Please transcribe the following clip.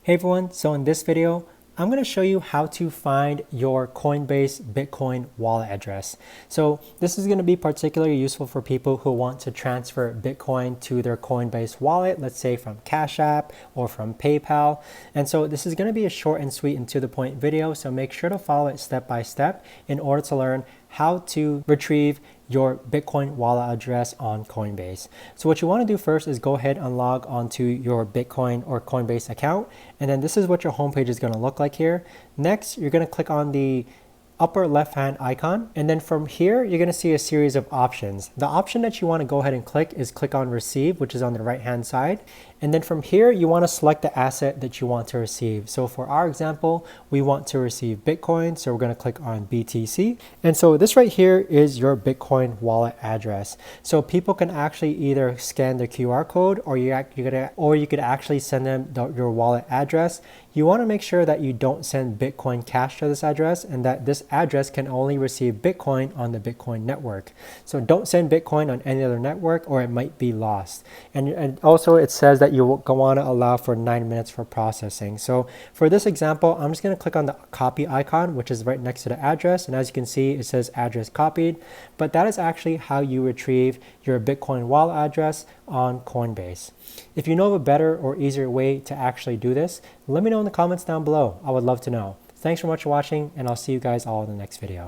Hey everyone, so in this video, I'm going to show you how to find your Coinbase Bitcoin wallet address. So this is going to be particularly useful for people who want to transfer Bitcoin to their Coinbase wallet, let's say from Cash App or from PayPal. And so this is going to be a short and sweet and to the point video, so make sure to follow it step by step in order to learn how to retrieve your Bitcoin wallet address on Coinbase. So what you want to do first is go ahead and log onto your Bitcoin or Coinbase account. And then this is what your homepage is going to look like here. Next, you're going to click on the upper left hand icon, and then from here you're going to see a series of options. The option that you want to go ahead and click is click on receive, which is on the right hand side, and then from here you want to select the asset that you want to receive. So for our example, we want to receive Bitcoin, so we're going to click on BTC, and so this right here is your Bitcoin wallet address. So people can actually either scan the QR code or you could actually send them your wallet address. You want to make sure that you don't send Bitcoin Cash to this address, and that this address can only receive Bitcoin on the Bitcoin network. So don't send Bitcoin on any other network or it might be lost. And also it says that you want to allow for 9 minutes for processing. So for this example, I'm just going to click on the copy icon, which is right next to the address. And as you can see, it says address copied, but that is actually how you retrieve your Bitcoin wallet address on Coinbase. If you know of a better or easier way to actually do this, let me know in the comments down below. I would love to know. Thanks so much for watching, and I'll see you guys all in the next video.